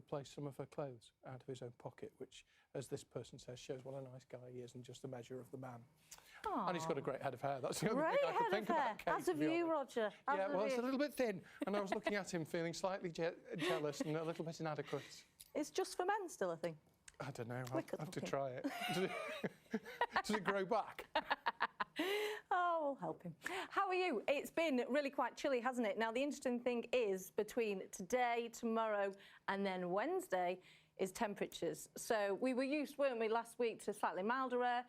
replace some of her clothes out of his own pocket, which, as this person says, shows what a nice guy he is and just a measure of the man. Aww. And he's got a great head of hair. That's the only Great thing I could head think of hair. about Kate, As of to be you, honest. Roger. Yeah, well, it's a little bit thin, and I was looking at him feeling slightly jealous and a little bit inadequate. It's just for men still, I think. I don't know. I'll Wicked have to looking. try it. Does it grow back? Oh, we'll help him. How are you? It's been really quite chilly, hasn't it? Now, the interesting thing is between today, tomorrow and then Wednesday is temperatures. So we were used, weren't we, last week to slightly milder air,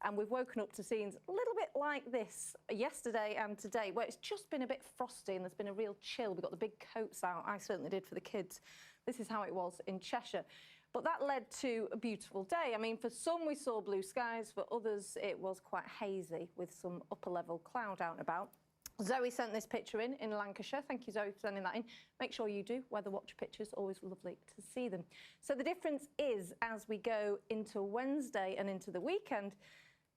and we've woken up to scenes a little bit like this yesterday and today, where it's just been a bit frosty and there's been a real chill. We've got the big coats out. I certainly did for the kids. This is how it was in Cheshire. But that led to a beautiful day. I mean, for some we saw blue skies, for others it was quite hazy with some upper level cloud out and about. Zoe sent this picture in Lancashire. Thank you, Zoe, for sending that in. Make sure you do. Weather Watch pictures, always lovely to see them. So the difference is, as we go into Wednesday and into the weekend,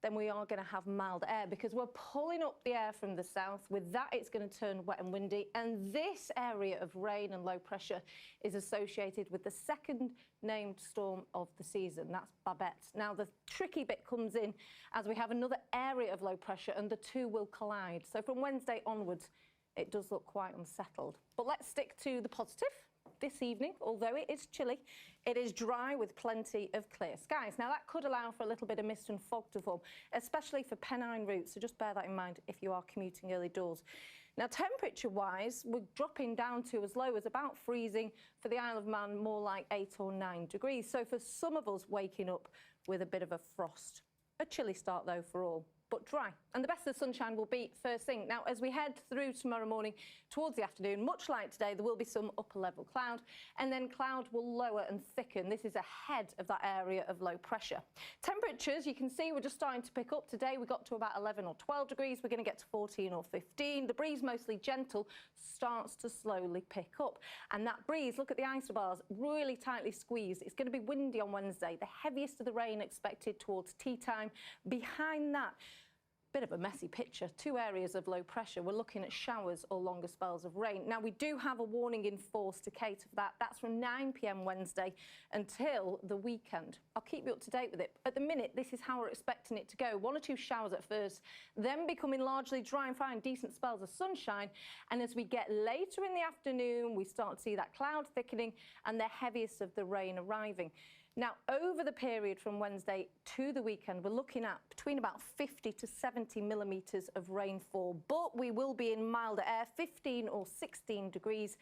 then we are going to have mild air because we're pulling up the air from the south. With that, it's going to turn wet and windy. And this area of rain and low pressure is associated with the second named storm of the season. That's Babette. Now, the tricky bit comes in as we have another area of low pressure and the two will collide. So from Wednesday onwards, it does look quite unsettled. But let's stick to the positive. This evening, although it is chilly, it is dry with plenty of clear skies. Now, that could allow for a little bit of mist and fog to form, especially for Pennine routes, so just bear that in mind if you are commuting early doors. Now, temperature-wise, we're dropping down to as low as about freezing. For the Isle of Man, more like 8 or 9 degrees. So for some of us, waking up with a bit of a frost. A chilly start, though, for all, but dry. And the best of the sunshine will be first thing. Now, as we head through tomorrow morning towards the afternoon, much like today, there will be some upper level cloud, and then cloud will lower and thicken. This is ahead of that area of low pressure. Temperatures, you can see we're just starting to pick up. Today we got to about 11 or 12 degrees. We're going to get to 14 or 15. The breeze, mostly gentle, starts to slowly pick up. And that breeze, look at the isobars, really tightly squeezed. It's going to be windy on Wednesday. The heaviest of the rain expected towards tea time. Behind that, bit of a messy picture. Two areas of low pressure. We're looking at showers or longer spells of rain. Now, we do have a warning in force to cater for that. That's from 9 p.m. Wednesday until the weekend. I'll keep you up to date with it. At the minute, this is how we're expecting it to go. 1 or 2 showers at first, then becoming largely dry and fine, decent spells of sunshine. And as we get later in the afternoon, we start to see that cloud thickening and the heaviest of the rain arriving. Now, over the period from Wednesday to the weekend, we're looking at between about 50 to 70 millimetres of rainfall, but we will be in milder air, 15 or 16 degrees.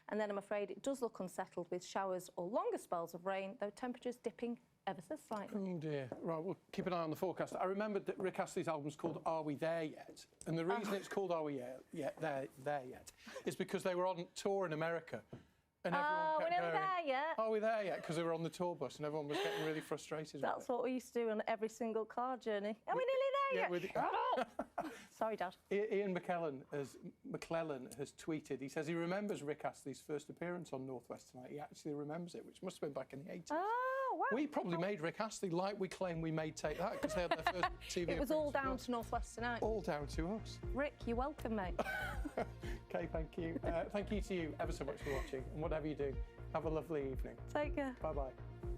And then I'm afraid it does look unsettled with showers or longer spells of rain, though temperatures dipping ever so slightly. Oh dear. Right, we'll keep an eye on the forecast. I remembered that Rick Astley's album's called Are We There Yet? And the reason it's called Are We There Yet is because they were on tour in America. And everyone kept we're never going, there yet. Are we there yet? Because they were on the tour bus and everyone was getting really frustrated. That's what we used to do on every single car journey. Are we nearly there yet? Sorry, Dad. Ian McClellan has tweeted, he says he remembers Rick Astley's first appearance on North West Tonight. He actually remembers it, which must have been back in the 80s. Oh, wow. We probably made Rick Astley like we claim we made Take That, because they had their first TV It was all appearance down with us. to North West Tonight. All down to us. Rick, you're welcome, mate. OK, thank you. Thank you to you ever so much for watching. And whatever you do, have a lovely evening. Take care. Bye-bye.